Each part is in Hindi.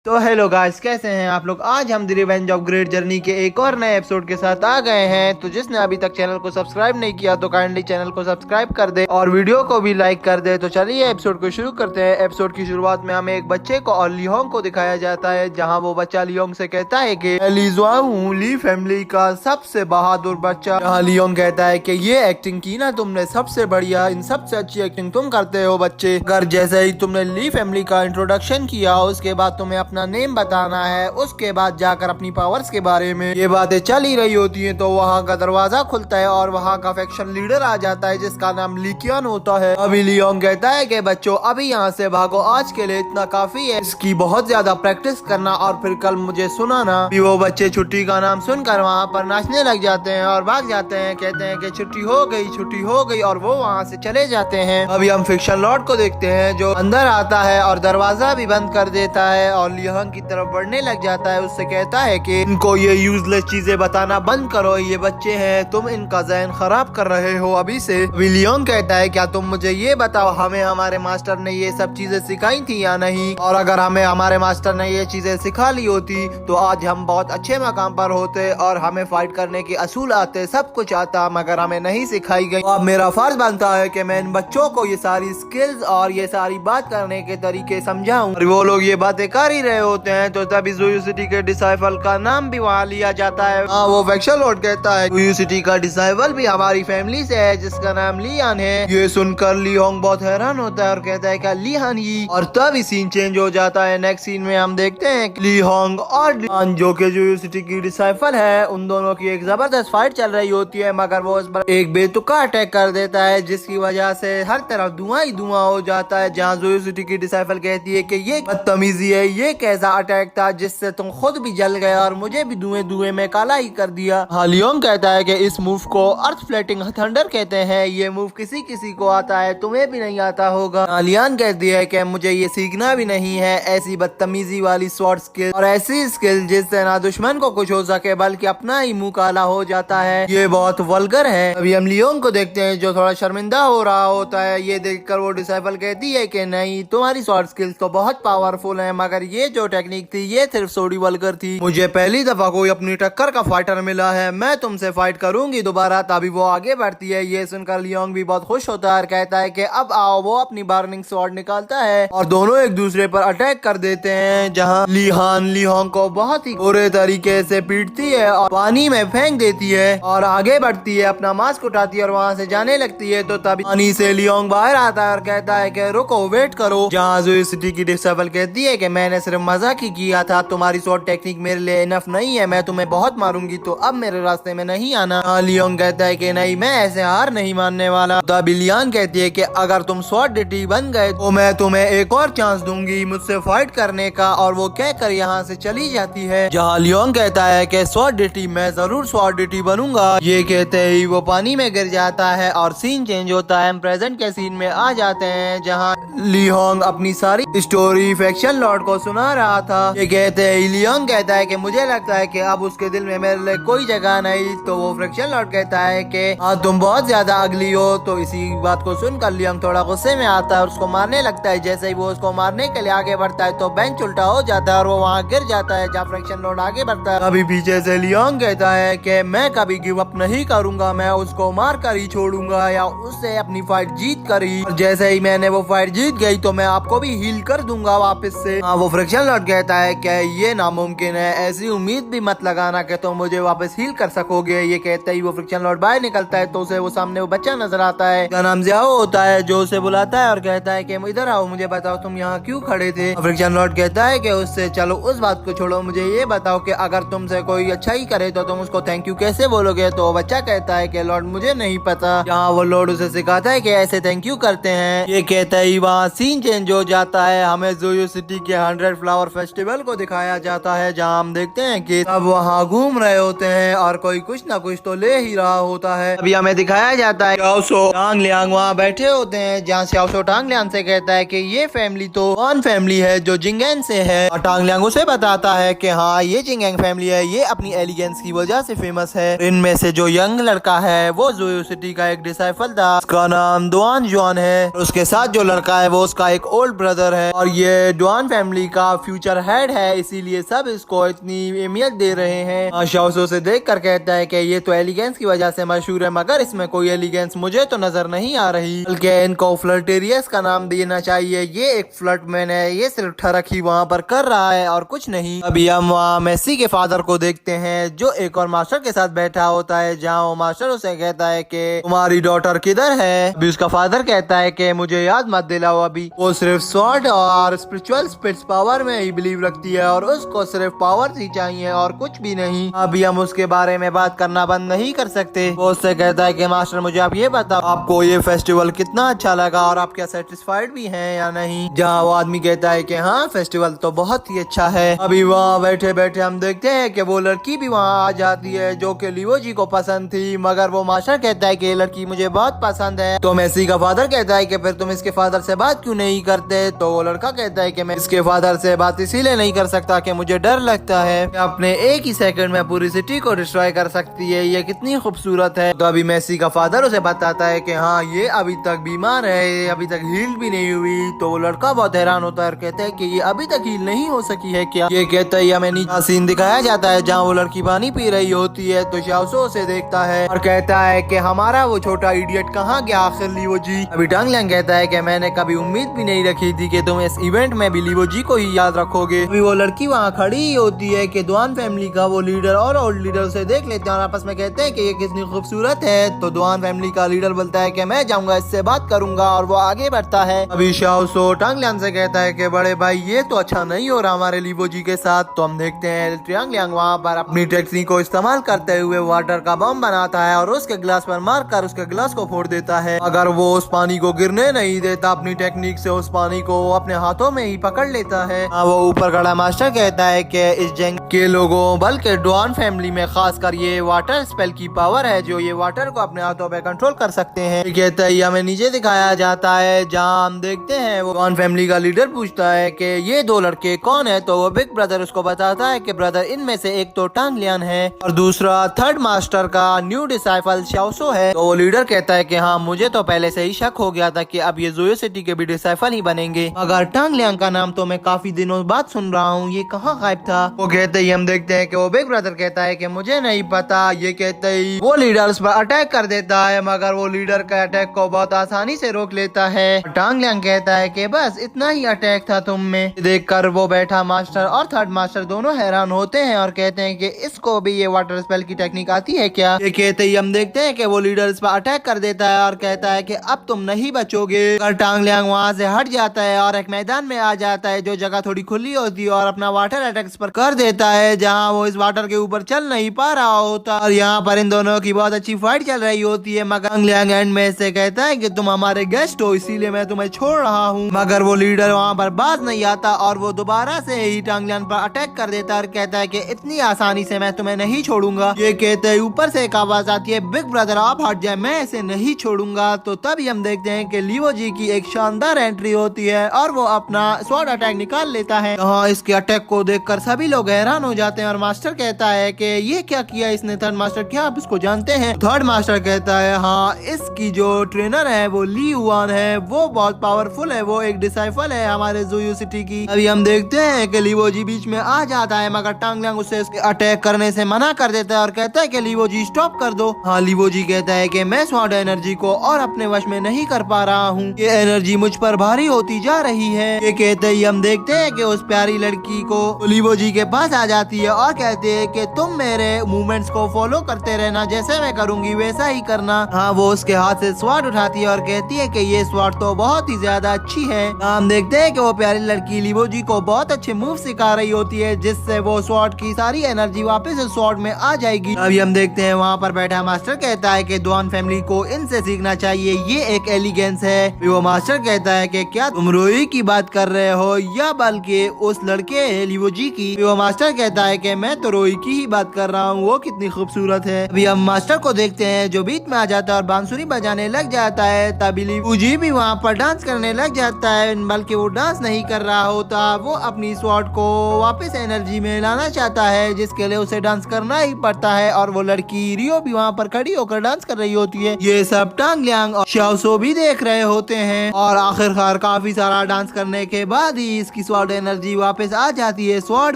तो हेलो गाइस, कैसे हैं आप लोग। आज हम the revenge of great journey के एक और नए एपिसोड के साथ आ गए हैं। तो जिसने अभी तक चैनल को सब्सक्राइब नहीं किया तो काइंडली चैनल को सब्सक्राइब कर दे और वीडियो को भी लाइक कर दे। तो चलिए एपिसोड को शुरू करते हैं। एपिसोड की शुरुआत में हमें एक बच्चे को और लियोंग को दिखाया जाता है, जहाँ वो बच्चा लियोंग से कहता है कि मैं लीजुआ हूँ, ली फैमिली का सबसे बहादुर बच्चा। जहाँ लियोंग कहता है कि ये एक्टिंग की ना तुमने, सबसे बढ़िया, इन सबसे अच्छी एक्टिंग तुम करते हो बच्चे। अगर जैसे ही तुमने ली फैमिली का इंट्रोडक्शन किया उसके बाद तुम्हें अपना नेम बताना है, उसके बाद जाकर अपनी पावर्स के बारे में ये बातें चल ही रही होती हैं, तो वहाँ का दरवाजा खुलता है और वहाँ का फैक्शन लीडर आ जाता है जिसका नाम लिकियन होता है। अभी लियोंग कहता है कि बच्चों अभी यहाँ से भागो, आज के लिए इतना काफी है, इसकी बहुत ज्यादा प्रैक्टिस करना और फिर कल मुझे सुनाना। वो बच्चे छुट्टी का नाम सुनकर वहाँ पर नाचने लग जाते हैं और भाग जाते हैं, कहते हैं कि छुट्टी हो गई, छुट्टी हो गई, और वो वहाँ से चले जाते हैं। अभी हम फिक्शन लॉर्ड को देखते हैं जो अंदर आता है और दरवाजा भी बंद कर देता है और लियोंग की तरफ बढ़ने लग जाता है। उससे कहता है कि इनको ये यूजलेस चीजें बताना बंद करो, ये बच्चे हैं, तुम इनका ज़हन खराब कर रहे हो अभी से। लियोंग कहता है क्या तुम मुझे ये बताओ, हमें हमारे मास्टर ने ये सब चीजें सिखाई थी या नहीं, और अगर हमें हमारे मास्टर ने ये चीजें सिखा ली होती तो आज हम बहुत अच्छे मकाम पर होते और हमें फाइट करने के असूल आते, सब कुछ आता, मगर हमें नहीं सिखाई गई। अब मेरा फर्ज बनता है कि मैं इन बच्चों को ये सारी स्किल्स और ये सारी बात करने के तरीके समझाऊं। और वो लोग ये बातें कर ही रहे होते हैं तो तभी ज़ोयू सिटी के डिसाइपल का नाम भी वहाँ लिया जाता है। वो फैक्शन लॉर्ड कहता है ज़ोयू सिटी का डिसाइपल भी हमारी फैमिली से है जिसका नाम लियान है। ये सुनकर लियोंग बहुत हैरान होता है और कहता है क्या लियान ही, और तभी सीन चेंज हो जाता है। नेक्स्ट सीन में हम देखते हैं लियोंग और लियान जो कि ज़ोयू सिटी की डिसाइपल है, उन दोनों की एक जबरदस्त फाइट चल रही होती है, मगर वो उस पर एक बेतुका अटैक कर देता है जिसकी वजह से हर तरफ धुआं ही धुआं हो जाता है। जहाँ ज़ोयू सिटी की डिसाइपल कहती है कि ये बदतमीजी है, ये कैसा अटैक था जिससे तुम खुद भी जल गए और मुझे भी धुएं धुएं में काला ही कर दिया। लियोंग कहता है कि इस मूव को अर्थ फ्लैटिंग थंडर कहते हैं, ये मूव किसी किसी को आता है, तुम्हें भी नहीं आता होगा। लियान कहती है कि मुझे ये सीखना भी नहीं है, ऐसी बदतमीजी वाली स्वॉर्ड स्किल और ऐसी स्किल जिससे ना दुश्मन को कुछ हो सके बल्कि अपना ही मुंह काला हो जाता है, ये बहुत वल्गर है। अभी हम लियोंग को देखते हैं जो थोड़ा शर्मिंदा हो रहा होता है। ये देखकर वो डिसाइपल कहती है कि नहीं, तुम्हारी स्वॉर्ड स्किल्स तो बहुत पावरफुल है, मगर ये जो टेक्निक थी ये सिर्फ थोड़ी वल्गर थी। मुझे पहली दफा कोई अपनी टक्कर का फाइटर मिला है, मैं तुमसे फाइट करूंगी दोबारा। तभी वो आगे बढ़ती है। ये सुनकर लियोंग भी बहुत खुश होता है और कहता है कि अब आओ। वो अपनी बार्निंग स्वॉर्ड निकालता है और दोनों एक दूसरे पर अटैक कर देते हैं, जहाँ लिहान लियोंग को बहुत ही बुरे तरीके से पीटती है और पानी में फेंक देती है और आगे बढ़ती है, अपना मास्क उठाती है और वहाँ से जाने लगती है। तो तभी पानी से लियोंग बाहर आता है और कहता है कि रुको, वेट करो। जहाँ ज़ोयू सिटी की डिसाइपल कहती है कि मैंने सिर्फ मजाक ही किया था, तुम्हारी स्वॉर्ड टेक्निक मेरे लिए इनफ नहीं है, मैं तुम्हें बहुत मारूंगी, तो अब मेरे रास्ते में नहीं आना। लियोंग कहता है कि नहीं, मैं ऐसे हार नहीं मानने वाला। तभी लियान कहती है कि अगर तुम स्वॉर्ड डिटी बन गए तो मैं तुम्हें एक और चांस दूंगी मुझसे फाइट करने का, और वो कहकर यहाँ से चली जाती है। जहाँ लियोंग कहता है कि स्वॉर्ड डिटी, मैं जरूर स्वॉर्ड डिटी बनूंगा। ये कहते ही वो पानी में गिर जाता है और सीन चेंज होता है। हम प्रेजेंट के सीन में आ जाते हैं जहाँ लियोंग अपनी सारी स्टोरी फैक्शन लॉर्ड को सुना रहा था। ये कहते हैं लियोंग कहता है कि मुझे लगता है कि अब उसके दिल में मेरे लिए कोई जगह नहीं। तो वो फैक्शन लॉर्ड कहता है कि हाँ, तुम बहुत ज्यादा अगली हो। तो इसी बात को सुनकर लियोंग थोड़ा गुस्से में आता है और उसको मारने लगता है। जैसे ही वो उसको मारने के लिए आगे बढ़ता है तो बेंच उल्टा हो जाता है और वो वहाँ गिर जाता है जहाँ फैक्शन लॉर्ड आगे बढ़ता है। अभी पीछे से लियोंग कहता है कि मैं कभी गिव अप नहीं करूंगा, मैं उसको मार कर ही छोड़ूंगा या उससे अपनी फाइट जीत कर ही। और जैसे ही मैंने वो फाइट जीत गई तो मैं आपको भी हील कर दूंगा वापस से। वो फैक्शन लॉर्ड कहता है कि ये नामुमकिन है, ऐसी उम्मीद भी मत लगाना कि तुम मुझे वापस हील कर सकोगे। ये कहते ही वो फैक्शन लॉर्ड बाहर निकलता है तो उसे वो सामने वो बच्चा नजर आता है, उसका नाम ज़ियाओ होता है, जो उसे बुलाता है और कहता है कि इधर आओ, मुझे बताओ तुम यहाँ क्यों खड़े थे। फैक्शन लॉर्ड कहता है कि उससे चलो उस बात को छोड़ो, मुझे ये बताओ कि अगर तुमसे कोई अच्छा ही करे तो तुम उसको थैंक यू कैसे बोलोगे। तो बच्चा कहता है कि लॉर्ड मुझे नहीं पता। जहाँ वो लॉर्ड उसे सिखाता है कि ऐसे थैंक यू करते हैं। ये कहता ही वहाँ सीन चेंज हो जाता है। हमें ज़ोयू सिटी के 100 फ्लावर फेस्टिवल को दिखाया जाता है, जहाँ हम देखते हैं कि सब वहाँ घूम रहे होते हैं और कोई कुछ ना कुछ तो ले ही रहा होता है। अभी हमें दिखाया जाता है शाओसो टांग लियांग वहाँ बैठे होते हैं, जहाँ शाओसो टांग लियांग से कहता है कि ये फैमिली तो कौन फैमिली है जो जिंगेन से है। और टांग लियांग उसे बताता है कि हाँ, ये जिंगेंग फैमिली है, ये अपनी एलिगेंस की वजह से फेमस है। इनमें से जो यंग लड़का है वो ज़ोयू सिटी का एक डिसाइपल था, उसका नाम डुआन जुआन है। उसके साथ जो लड़का है वो उसका एक ओल्ड ब्रदर है। और ये डुआन फैमिली का फ्यूचर हेड है, इसीलिए सब इसको इतनी अहमियत दे रहे हैं। शाओसो से देख कर कहता है कि ये तो एलिगेंस की वजह से मशहूर है, मगर इसमें कोई एलिगेंस मुझे तो नजर नहीं आ रही, बल्कि इनको फ्लर्टेरियस का नाम देना चाहिए। ये एक फ्लर्टमैन है, ये सिर्फ ठरक ही वहाँ पर कर रहा है और कुछ नहीं। अभी हम वहाँ मेसी के फादर को देखते हैं जो एक और मास्टर के साथ बैठा होता है, जहाँ वो मास्टर उसे कहता है कि तुम्हारी डॉटर किधर है। अभी उसका फादर कहता है कि मुझे याद मत दिलाओ, अभी वो सिर्फ स्वॉर्ड और स्पिरिचुअल स्पिरिट्स पावर में ही बिलीव रखती है और उसको सिर्फ पावर ही चाहिए और कुछ भी नहीं। अभी हम उसके बारे में बात करना बंद नहीं कर सकते। वो उससे कहता है कि मास्टर मुझे आप ये बताओ, आपको ये फेस्टिवल कितना अच्छा लगा और आप क्या सेटिस्फाइड भी हैं या नहीं। जहाँ वो आदमी कहता है कि हाँ फेस्टिवल तो बहुत ही अच्छा है। अभी वहाँ बैठे बैठे हम देखते हैं कि वो लड़की भी वहाँ आ जाती है जो कि लियो जी को पसंद थी, मगर वो मास्टर कहता है कि ये लड़की मुझे बहुत पसंद है। तो मेसी का फादर कहता है कि फिर तुम इसके फादर से बात क्यों नहीं करते। तो वो लड़का कहता है कि मैं इसके फादर से बात इसीलिए नहीं कर सकता कि मुझे डर लगता है कि अपने एक ही सेकंड में पूरी सिटी को डिस्ट्रॉय कर सकती है, ये कितनी खूबसूरत है। तो अभी मेसी का फादर उसे बताता है कि हाँ ये अभी तक बीमार है, अभी तक हील भी नहीं हुई। तो वो लड़का बहुत हैरान होता है और कहता है कि ये अभी तक हील नहीं हो सकी है क्या। ये कहता है हमें नीचे सीन दिखाया जाता है जहाँ वो लड़की पानी पी रही होती है। तो शाओसो उसे देखता है और कहता है कि हमारा वो छोटा इडियट कहाँ गया आखिर लियो जी। अभी टांग लियांग कहता है कि मैंने कभी उम्मीद भी नहीं रखी थी कि तुम इस इवेंट में भी लियो जी को ही याद रखोगे। अभी वो लड़की वहाँ खड़ी होती है कि दुआन फैमिली का वो लीडर और ओल्ड लीडर उसे देख लेते हैं और आपस में कहते हैं कि ये कितनी खूबसूरत है। तो दुआन फैमिली का लीडर बोलता है कि मैं जाऊंगा इससे बात करूंगा और वो आगे बढ़ता है। अभी शाओसो टांग लियांग से कहता है कि बड़े भाई ये तो अच्छा नहीं हो रहा हमारे लियो जी के साथ। तो हम देखते हैं टांग लियांग वहाँ पर अपनी टेक्निक को इस्तेमाल करते हुए वाटर का बम बनाता है और उसके ग्लास पर मारकर उसके ग्लास को फोड़ देता है। अगर वो उस पानी को गिरने नहीं देता, अपनी टेक्निक से उस पानी को अपने हाथों में ही पकड़ लेता है। वो ऊपर खड़ा मास्टर कहता है कि इस जंग के लोगों बल्कि डॉन फैमिली में खासकर ये वाटर स्पेल की पावर है जो ये वाटर को अपने हाथों पे कंट्रोल कर सकते हैं। कहता है हमें नीचे दिखाया जाता है जहाँ हम देखते हैं वो डॉन फैमिली का लीडर पूछता है कि ये दो लड़के कौन है। तो वो बिग ब्रदर उसको बताता है कि ब्रदर इनमें से एक तो टांग लियान है और दूसरा थर्ड मास्टर का न्यू डिसाइपल शाओसो है। तो वो लीडर कहता है कि हाँ मुझे तो पहले से ही शक हो गया था कि अब ये जोयो सिटी के भी डिसाइपल ही बनेंगे, मगर टांग लियांग का नाम तो मैं काफी दिनों बाद सुन रहा हूँ, ये कहाँ गायब था। वो कहते ही हम देखते हैं कि वो बिग ब्रदर कहता है कि मुझे नहीं पता। ये कहते ही वो लीडर उस पर अटैक कर देता है, मगर वो लीडर का अटैक को बहुत आसानी से रोक लेता है। टांग लियांग कहता है कि बस इतना ही अटैक था तुम में। देखकर वो बैठा मास्टर और थर्ड मास्टर दोनों हैरान होते हैं और कहते हैं कि इसको भी ये वाटर स्पेल की टेक्निक आती है क्या। ये कहते ही हम देखते हैं कि वो लीडर इस पर अटैक कर देता है और कहता है कि अब तुम नहीं बचोगे। और टांग लियांग वहाँ से हट जाता है और एक मैदान में आ जाता है जो जगह थोड़ी खुली होती है और अपना वाटर अटैक इस पर कर देता है जहाँ वो इस वाटर के ऊपर चल नहीं पा रहा होता। और यहाँ पर इन दोनों की बहुत अच्छी फाइट चल रही होती है, मगर टांग लियांग एंड में से कहता है कि तुम हमारे गेस्ट हो इसीलिए मैं तुम्हें छोड़ रहा हूँ, मगर वो लीडर वहाँ पर बाज नहीं आता और वो दोबारा से ही टांग लियांग पर अटैक कर देता है और कहता है कि इतनी आसानी से मैं तुम्हें नहीं छोड़ूंगा। ये कहते हैं ऊपर से एक आवाज आती है बिग ब्रदर आप हट जाए, मैं इसे नहीं छोड़ूंगा। तो तभी हम देखते हैं कि लियो जी की एक शानदार एंट्री होती है और वो अपना स्वॉर्ड अटैक निकाल लेता है। हाँ इसके अटैक को देखकर सभी लोग हैरान हो जाते हैं और मास्टर कहता है कि ये क्या किया इसने। थर्ड मास्टर क्या आप इसको जानते हैं। थर्ड मास्टर कहता है हाँ इसकी जो ट्रेनर है वो ली युआन है, वो बहुत पावरफुल है, वो एक डिसाइपल है हमारे जोयो सिटी की। अभी हम देखते हैं कि लियो जी बीच में आ जाता है, मगर टांग लियांग उसे अटैक करने से मना कर देता है और कहता है कि लियो जी स्टॉप कर दो। हाँ लियो जी कहता है कि मैं स्वॉर्ड एनर्जी को और अपने वश में नहीं कर पा रहा हूँ, ये एनर्जी मुझ पर भारी होती जा रही है। ये कहते ही हम देखते हैं कि उस प्यारी लड़की को लियो जी के पास आ जाती है और कहते हैं कि तुम मेरे मूवमेंट्स को फॉलो करते रहना, जैसे मैं करूंगी वैसा ही करना। हाँ वो उसके हाथ से स्वॉर्ड उठाती है और कहती है कि ये स्वॉर्ड तो बहुत ही ज्यादा अच्छी है। हम देखते हैं कि वो प्यारी लड़की लियो जी को बहुत अच्छे मूव सिखा रही होती है जिससे वो स्वॉर्ड की सारी एनर्जी वापस स्वॉर्ड में आ जाएगी। अभी हम देखते हैं वहाँ पर बैठा मास्टर कहता है कि दुआन फैमिली को इनसे सीखना चाहिए, ये एक एलिगेंस है। वो मास्टर कहता है कि क्या तुम रोई की बात कर रहे हो या बल्कि उस लड़के लियो जी की। वो मास्टर कहता है कि मैं तो रोई की ही बात कर रहा हूँ, वो कितनी खूबसूरत है। अभी हम मास्टर को देखते हैं जो बीच में आ जाता है और बांसुरी बजाने लग जाता है। तभी लियो जी भी वहाँ पर डांस करने लग जाता है, बल्कि वो डांस नहीं कर रहा होता, वो अपनी स्वॉर्ड को वापस एनर्जी में लाना चाहता है जिसके लिए उसे डांस करना ही पड़ता है। और वो लड़की रियो भी वहाँ पर खड़ी होकर डांस कर रही होती है। ये सब टांग लियांग और शाओसो भी देख रहे होते हैं और आखिरकार काफी सारा डांस करने के बाद ही इसकी गॉड एनर्जी वापस आ जाती है स्वॉर्ड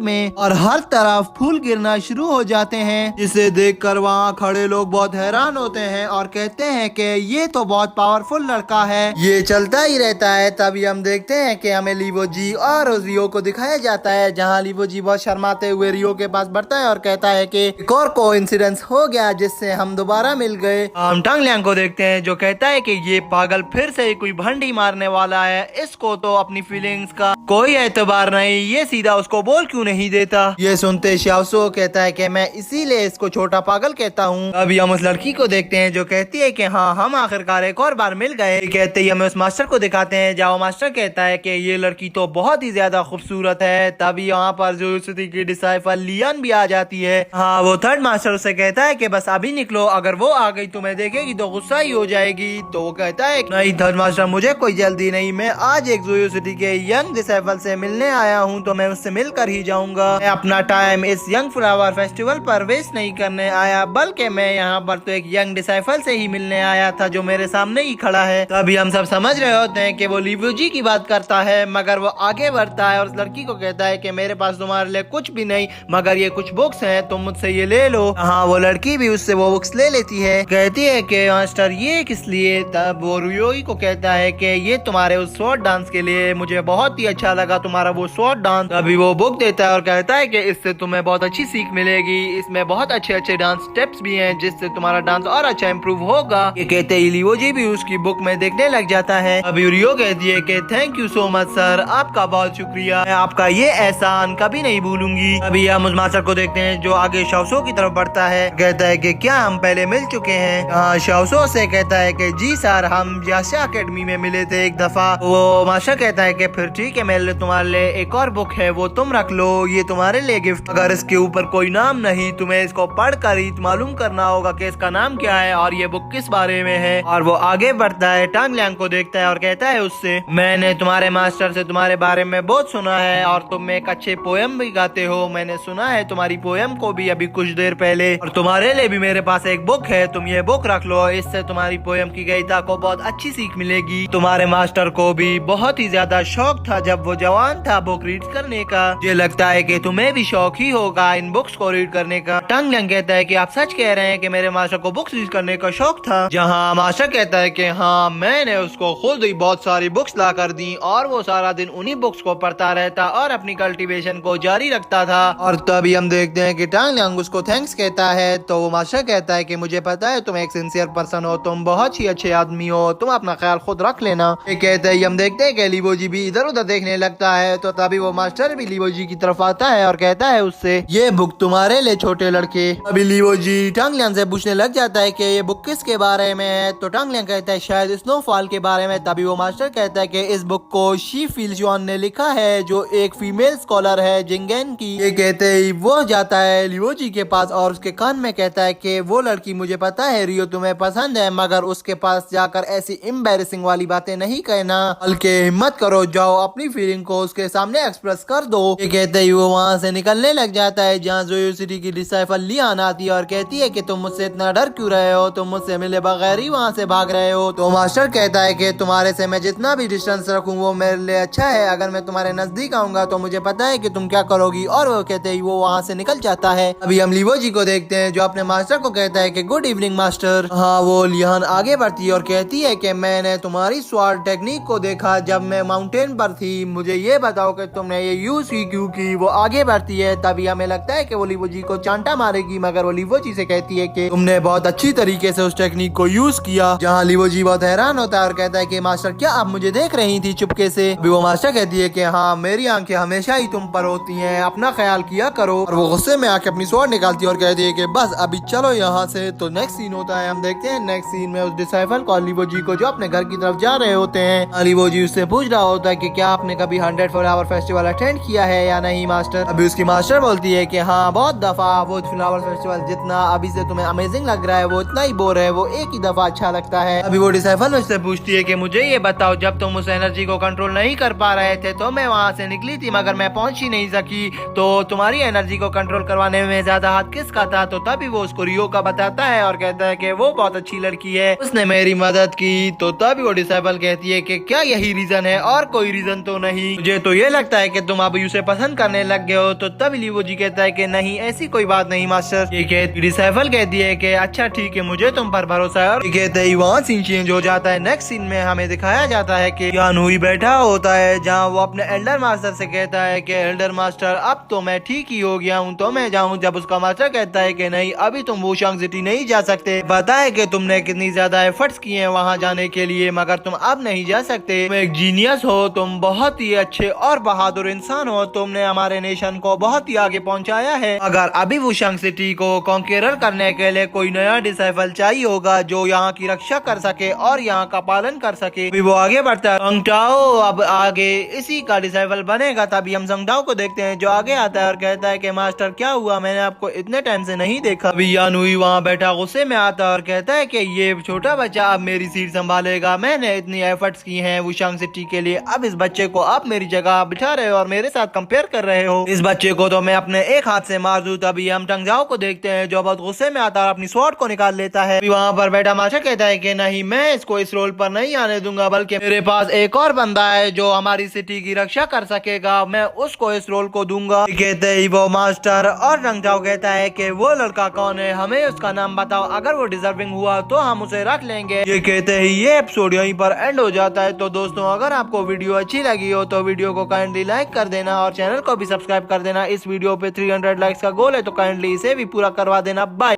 में और हर तरफ फूल गिरना शुरू हो जाते हैं, जिसे देखकर वहाँ खड़े लोग बहुत हैरान होते हैं और कहते हैं कि ये तो बहुत पावरफुल लड़का है। ये चलता ही रहता है। तभी हम देखते हैं कि हमें लीवो जी और रियो को दिखाया जाता है, जहाँ लीवो जी बहुत शर्माते हुए रियो के पास बढ़ता है और कहता है कि एक और कोइंसिडेंस हो गया जिससे हम दोबारा मिल गए। हम टंग लियांग को देखते हैं जो कहता है कि ये पागल फिर से कोई भंडी मारने वाला है, इसको तो अपनी फीलिंग्स का कोई एतबार नहीं, ये सीधा उसको बोल क्यों नहीं देता। ये सुनते शाओसो कहता है कि मैं इसीलिए इसको छोटा पागल कहता हूँ। अभी हम उस लड़की को देखते हैं जो कहती है कि हाँ हम आखिरकार एक और बार मिल गए। कहते ही हमें उस मास्टर को दिखाते हैं। जाओ मास्टर कहता है कि ये लड़की तो बहुत ही ज्यादा खूबसूरत है। तभी यहाँ पर जो की डिसाइफल लियन भी आ जाती है। हाँ वो थर्ड मास्टर उसे कहता है कि बस अभी निकलो, अगर वो आ गई तुम्हें देखेगी तो गुस्सा ही हो जाएगी। तो वो कहता है नहीं थर्ड मास्टर मुझे कोई जल्दी नहीं, मैं आज एक जोयो सिटी के यंग डिसाइफल से मिलने आया हूँ तो मैं उससे मिलकर ही जाऊंगा। मैं अपना टाइम इस यंग फ्लावर फेस्टिवल पर वेस्ट नहीं करने आया, बल्कि मैं यहाँ पर तो एक यंग डिसाइफल से ही मिलने आया था जो मेरे सामने ही खड़ा है। तभी हम सब समझ रहे होते हैं कि वो लीवो जी की बात करता है, मगर वो आगे बढ़ता है और उस लड़की को कहता है कि मेरे पास तुम्हारे लिए कुछ भी नहीं, मगर ये कुछ बुक्स हैं, तुम मुझसे ये ले लो। हाँ वो लड़की भी उससे वो बुक्स ले लेती है। कहती है कि मास्टर ये किस लिए। तब वो रुयोई को कहता है कि ये तुम्हारे उस स्वॉर्ड डांस के लिए, मुझे बहुत ही अच्छा लगा तुम्हारा वो स्वॉर्ड डांस। अभी वो बुक देता है और कहता है कि इससे तुम्हें बहुत अच्छी सीख मिलेगी, इसमें बहुत अच्छे अच्छे डांस स्टेप्स भी हैं जिससे तुम्हारा डांस और अच्छा इम्प्रूव होगा। ये कहते ही लीवो जी भी उसकी बुक में देखने लग जाता है। अभी रियो कहती है कि thank you so much sir, आपका बहुत शुक्रिया, मैं आपका ये एहसान कभी नहीं भूलूंगी। अभी हम उस मास्टर को देखते हैं जो आगे शाओसो की तरफ बढ़ता है। कहता है कि क्या हम पहले मिल चुके हैं। शाओसो से कहता है कि जी सर हम याशा अकेडमी में मिले थे एक दफा। वो मास्टर कहता है कि फिर ठीक है, मेरे लिए तुम्हारे लिए एक और बुक है, वो तुम रख लो, ये तुम्हारे लिए गिफ्ट। अगर इसके ऊपर कोई नाम नहीं, तुम्हें इसको पढ़ कर ही मालूम करना होगा कि इसका नाम क्या है और ये बुक किस बारे में है। और वो आगे बढ़ता है, टंग लियांग को देखता है और कहता है उससे मैंने तुम्हारे मास्टर से तुम्हारे बारे में बहुत सुना है और तुम एक अच्छे पोयम भी गाते हो, मैंने सुना है तुम्हारी पोयम को भी अभी कुछ देर पहले, और तुम्हारे लिए भी मेरे पास एक बुक है, तुम ये बुक रख लो, इससे तुम्हारी पोयम की गीता को बहुत अच्छी सीख मिलेगी। तुम्हारे मास्टर को भी बहुत ही ज्यादा शौक था जब वो जवान था बुक रीड करने का, मुझे लगता है कि तुम्हें भी शौक ही होगा इन बुक्स को रीड करने का। टंग लियांग कहता है कि आप सच कह रहे हैं कि मेरे मास्टर को बुक्स रीड करने का शौक था। जहाँ मास्टर कहता है कि हाँ मैंने उसको खुद ही बहुत सारी बुक्स ला कर दी और वो सारा दिन उन्हीं बुक्स को पढ़ता रहता और अपनी कल्टीवेशन को जारी रखता था। और तभी हम देखते हैं कि टंग लियांग उसको थैंक्स कहता है। तो वो मास्टर कहता है कि मुझे पता है तुम एक सिंसियर पर्सन हो, तुम बहुत ही अच्छे आदमी हो, तुम अपना ख्याल खुद रख लेना। ये कहते ही हम देखते हैं कि लीवो जी भी इधर उधर देखने लगता है। तो तभी वो मास्टर भी लीवो जी की तरफ आता है और कहता है उससे ये बुक तुम्हारे लिए छोटे लड़के। अभी लीवो जी टंग लियांग से पूछने लग जाता है कि ये बुक किसके बारे में है। तो टंग लियांग कहता है शायद स्नोफॉल के बारे में। तभी वो मास्टर कहता है कि इस बुक को शी फिलजॉन ने लिखा है जो एक फीमेल स्कॉलर है जिंगेन की। ये कहते ही वो जाता है लीवो जी के पास और उसके कान में कहता है कि वो लड़की मुझे पता है रियो तुम्हें पसंद है, मगर उसके पास जाकर ऐसी एम्बैरेसिंग वाली बातें नहीं कहना, बल्कि हिम्मत करो जाओ अपनी फीलिंग को उसके सामने एक्सप्रेस कर दो। ये कहते ही वो वहाँ से निकलने लग जाता है जहाँ जोयो सिटी की डिसाइफल लियान आती है और कहती है कि तुम मुझसे इतना डर क्यों रहे हो, तुम मुझसे मिले बगैर ही वहाँ से भाग रहे हो। तो मास्टर कहता है कि तुम्हारे से मैं जितना भी डिस्टेंस रखूँ वो मेरे लिए अच्छा है, अगर मैं तुम्हारे नजदीक आऊंगा तो मुझे पता है कि तुम क्या करोगी। और वो कहते ही वो वहाँ से निकल जाता है। अभी हम लीवो जी को देखते हैं जो अपने मास्टर को कहता है कि गुड इवनिंग मास्टर। हाँ वो लियान आगे बढ़ती है और कहती है कि मैंने तुम्हारी स्वॉर्ड टेक्निक को देखा जब मैं माउंटेन पर थी, मुझे ये बताओ कि तुमने ये यूज की क्यों की। वो आगे बढ़ती है। तभी हमें लगता है कि वो लीवो जी को चांटा मारेगी, मगर वो लीवो जी से कहती है कि तुमने बहुत अच्छी तरीके से उस टेक्निक को यूज किया। जहाँ लीवो जी बहुत हैरान होता है और कहता है कि मास्टर क्या आप मुझे देख रही थी चुपके से। अभी वो मास्टर कहती है कि हाँ मेरी आंखें हमेशा ही तुम पर होती हैं, अपना ख्याल किया करो। और वो गुस्से में आके अपनी स्वॉर्ड निकालती है और कहती है कि बस अभी चलो यहाँ से। तो नेक्स्ट सीन होता है, हम देखते हैं नेक्स्ट सीन में उस डिसाइफल को लीवो जी को जो अपने घर की तरफ जा रहे होते हैं। लीवो जी उससे पूछ रहा होता है कि क्या आपने कभी 100 फ्लावर फेस्टिवल अटेंड किया है या नहीं मास्टर। अभी उसकी मास्टर बोलती है कि हाँ बहुत दफा, वो फ्लावर फेस्टिवल जितना अभी से तुम्हें अमेजिंग लग रहा है वो इतना ही बोर है, वो एक ही दफा अच्छा लगता है। अभी वो डिसाइफल उससे पूछती है कि मुझे ये बताओ जब तुम उस एनर्जी को कंट्रोल नहीं कर पा रहे थे तो मैं वहाँ से निकली थी मगर मैं पहुँच ही नहीं सकी, तो तुम्हारी एनर्जी को कंट्रोल करवाने में ज्यादा हाथ किसका था। तो तभी वो उसको रियो का बताता है और कहता है कि वो बहुत अच्छी लड़की है, उसने मेरी मदद की। तो तभी वो डिसाइपल कहती है कि क्या यही रीजन है और कोई रीजन तो नहीं। मुझे मुझे तो ये लगता है कि तुम अब उसे पसंद करने लग गए हो। तो तब लीवो जी कहता है कि नहीं ऐसी कोई बात नहीं मास्टर। ये डिसाइफल कहती है कि अच्छा ठीक है मुझे तुम पर भरोसा है। और कहते ही वहाँ सीन चेंज हो जाता है। नेक्स्ट सीन में हमें दिखाया जाता है कि यानुई बैठा होता है जहाँ वो अपने एल्डर मास्टर से कहता है कि एल्डर मास्टर अब तो मैं ठीक ही हो गया हूँ तो मैं जाऊँ। जब उसका मास्टर कहता है कि नहीं अभी तुम वुशांग सिटी नहीं जा सकते। पता है कि तुमने कितनी ज्यादा एफर्ट्स किए हैं वहाँ जाने के लिए मगर तुम अब नहीं जा सकते। तुम एक जीनियस हो, तुम बहुत ही अच्छे और बहादुर इंसान हो, तुमने हमारे नेशन को बहुत ही आगे पहुँचाया है। अगर अभी वुशांग सिटी को कॉन्केरर करने के लिए कोई नया डिसाइफल चाहिए होगा जो यहाँ की रक्षा कर सके और यहाँ का पालन कर सके। वो आगे बढ़ता है। संगटाओ अब आगे इसी का डिसाइफल बनेगा। तभी हम संगटाओ को देखते हैं जो आगे आता है और कहता है कि मास्टर क्या हुआ, मैंने आपको इतने टाइम से नहीं देखा। अभी यानुई वहाँ बैठा गुस्से में आता है और कहता है कि ये छोटा बच्चा अब मेरी सीट संभालेगा। मैंने इतनी एफर्ट्स की हैं वुशांग सिटी के लिए, अब इस बच्चे को आप मेरी जगह बिठा रहे हो और मेरे साथ कंपेयर कर रहे हो। इस बच्चे को तो मैं अपने एक हाथ से मार दूं। तभी हम टंगजाओ को देखते हैं जो बहुत गुस्से में आता है और अपनी स्वॉर्ड को निकाल लेता है। वहाँ पर बैठा मास्टर कहता है कि नहीं मैं इसको इस रोल पर नहीं आने दूंगा, बल्कि मेरे पास एक और बंदा है जो हमारी सिटी की रक्षा कर सकेगा, मैं उसको इस रोल को दूंगा। कहते ही वो मास्टर और टंगजाओ कहता है कि वो लड़का कौन है, हमें उसका नाम बताओ, अगर वो डिजर्विंग हुआ तो हम उसे रख लेंगे। ये कहते ही ये एपिसोड यहीं पर एंड हो जाता है। तो दोस्तों अगर आपको वीडियो अच्छी लगी हो तो वीडियो को काइंडली लाइक कर देना और चैनल को भी सब्सक्राइब कर देना। इस वीडियो पे 300 लाइक्स का गोल है तो काइंडली इसे भी पूरा करवा देना। बाय।